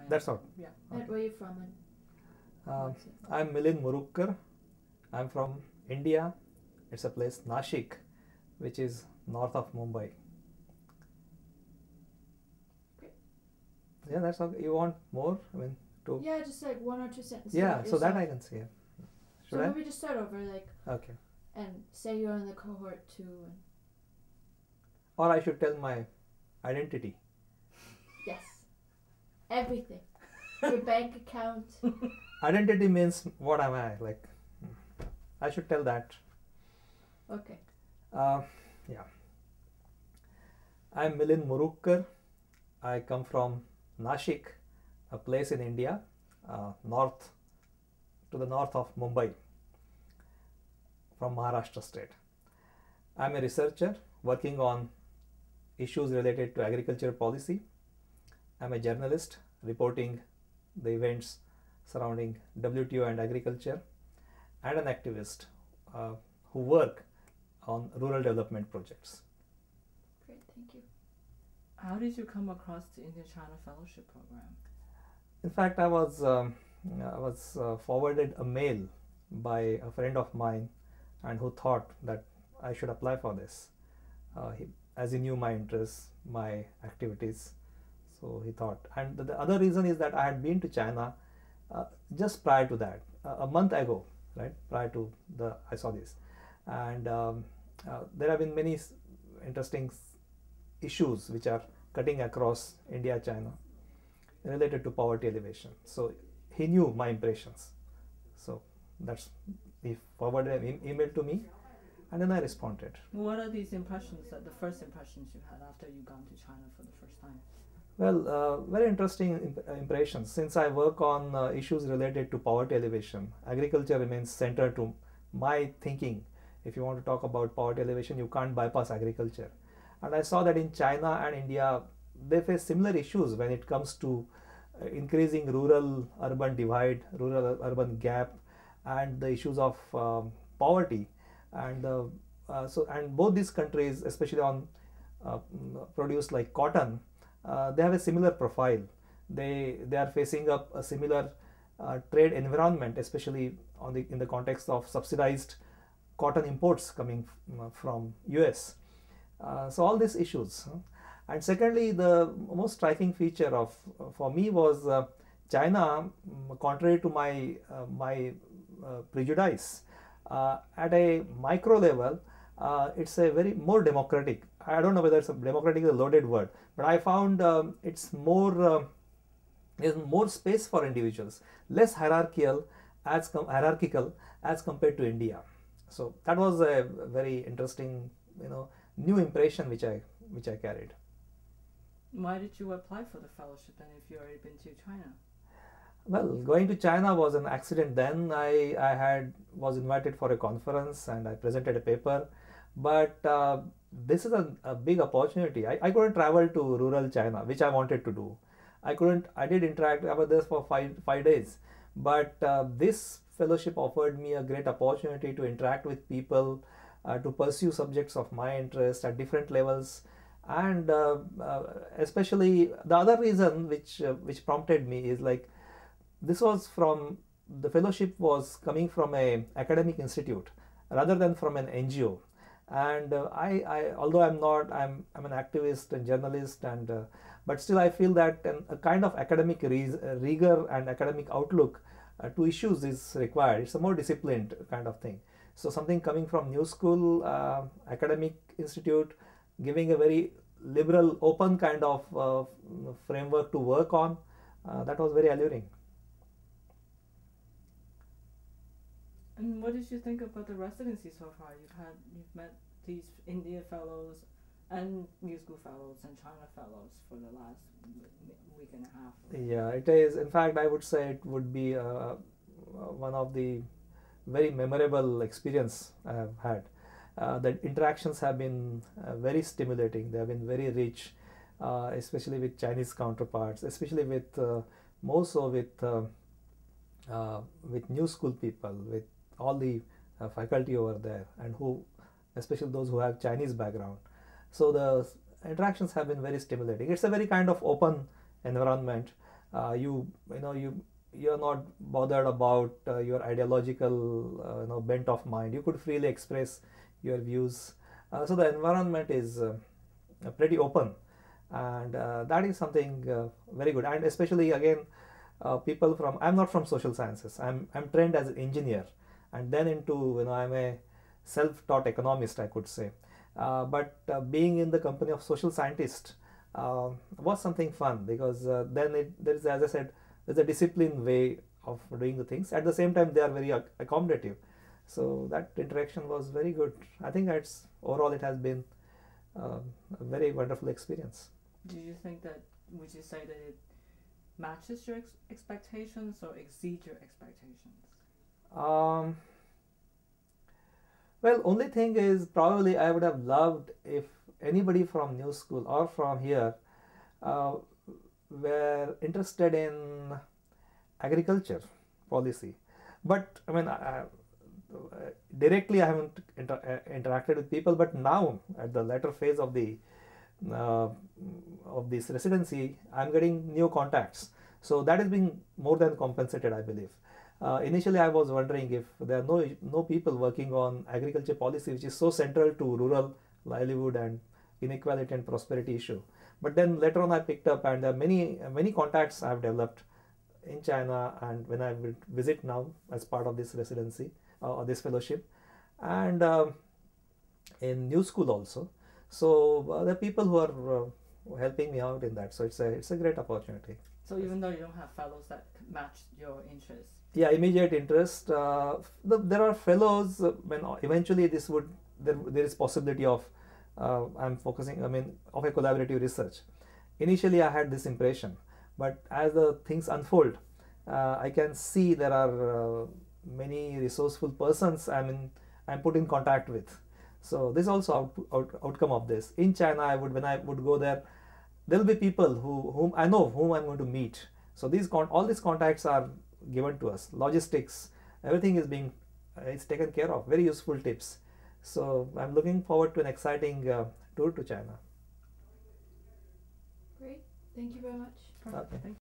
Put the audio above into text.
That's all. Yeah. And Okay. where are you from? And what's it? I'm Milind Mururgkar. I'm from India. It's a place, Nashik, which is north of Mumbai. Great. Yeah, that's okay. You want more? I mean, to Yeah, just like one or two sentences. yeah. about So that yourself. I can say. Yeah. So Should I? maybe just start over, like, Okay. and say you're in the cohort 2, and Or I should tell my identity. yes, everything, your bank account. Identity means what am I? Like, I should tell that. Okay. Yeah. I'm Milind Mururgkar. I come from Nashik, a place in India, north to the north of Mumbai, from Maharashtra state. I'm a researcher working on issues related to agriculture policy. I'm a journalist reporting the events surrounding WTO and agriculture, and an activist who work on rural development projects. Great, thank you. How did you come across the IndiaChina Fellowship program? In fact, I was forwarded a mail by a friend of mine, and who thought that I should apply for this. As he knew my interests, my activities, so he thought. And the other reason is that I had been to China just prior to that, a month ago, right? Prior to I saw this, and there have been many interesting issues which are cutting across India, China, related to poverty elevation. So he knew my impressions. So that's, he forwarded an email to me, and then I responded. What are these impressions, the first impressions you had after you gone to China for the first time? Well, very interesting impressions. Since I work on issues related to poverty elevation, agriculture remains central to my thinking. If you want to talk about poverty elevation, you can't bypass agriculture. And I saw that in China and India, they face similar issues when it comes to increasing rural-urban divide, rural-urban gap, and the issues of poverty. And and both these countries, especially on produce like cotton, they have a similar profile. They are facing up a similar trade environment, especially in the context of subsidized cotton imports coming from US. So all these issues. And secondly, the most striking feature for me was China, contrary to my prejudice, at a micro level, it's a very more democratic. I don't know whether democratic is a loaded word, but I found it's more there's more space for individuals, less hierarchical as compared to India. So that was a very interesting, new impression which I carried. Why did you apply for the fellowship then if you already been to China? Well, going to China was an accident. Then I was invited for a conference and I presented a paper, but this is a big opportunity. I couldn't travel to rural China, which I wanted to do. I did interact. I was there for five days, but this fellowship offered me a great opportunity to interact with people, to pursue subjects of my interest at different levels. And especially the other reason which prompted me is like, this was from, the fellowship was coming from a academic institute rather than from an NGO. And although I'm an activist and journalist, and but still I feel that a kind of academic rigor and academic outlook to issues is required. It's a more disciplined kind of thing. So something coming from New School academic institute, giving a very liberal, open kind of framework to work on, that was very alluring. And what did you think about the residency so far? You've met these India fellows and New School fellows and China fellows for the last week and a half. Yeah, it is. In fact, I would say it would be one of the very memorable experience I have had. The interactions have been very stimulating. They have been very rich, especially with Chinese counterparts, especially more so with New School people, with all the faculty over there, and especially those who have Chinese background. So the interactions have been very stimulating. It's a very kind of open environment, You're not bothered about your ideological bent of mind. You could freely express your views. So the environment is pretty open, and that is something very good. And especially again, people from, I'm not from social sciences. I'm trained as an engineer, and then into I'm a self-taught economist, I could say. But being in the company of social scientists was something fun, because then there is, as I said, there's a disciplined way of doing the things. At the same time, they are very accommodative. So that interaction was very good. I think overall it has been a very wonderful experience. Would you say that it matches your expectations or exceeds your expectations? Well, only thing is, probably I would have loved if anybody from New School or from here were interested in agriculture policy. But I mean, directly I haven't interacted with people, but now at the latter phase of this residency, I'm getting new contacts. So that is being more than compensated, I believe. Initially, I was wondering if there are no people working on agriculture policy, which is so central to rural livelihood and inequality and prosperity issue. But then later on, I picked up, and there are many contacts I have developed in China, and when I will visit now as part of this residency or this fellowship, and in New School also. So there are people who are helping me out in that. So it's a great opportunity. So even though you don't have fellows that match your interests? Yeah, immediate interest. There are fellows when eventually there is possibility of I'm focusing, of a collaborative research. Initially, I had this impression, but as the things unfold, I can see there are many resourceful persons I'm put in contact with. So this is also outcome of this. In China, when I would go there, there will be people whom I know, whom I'm going to meet. So all these contacts are given to us. Logistics, everything is being it's taken care of. Very useful tips. So I'm looking forward to an exciting tour to China. Great. Thank you very much. Perfect. Okay. Thank you.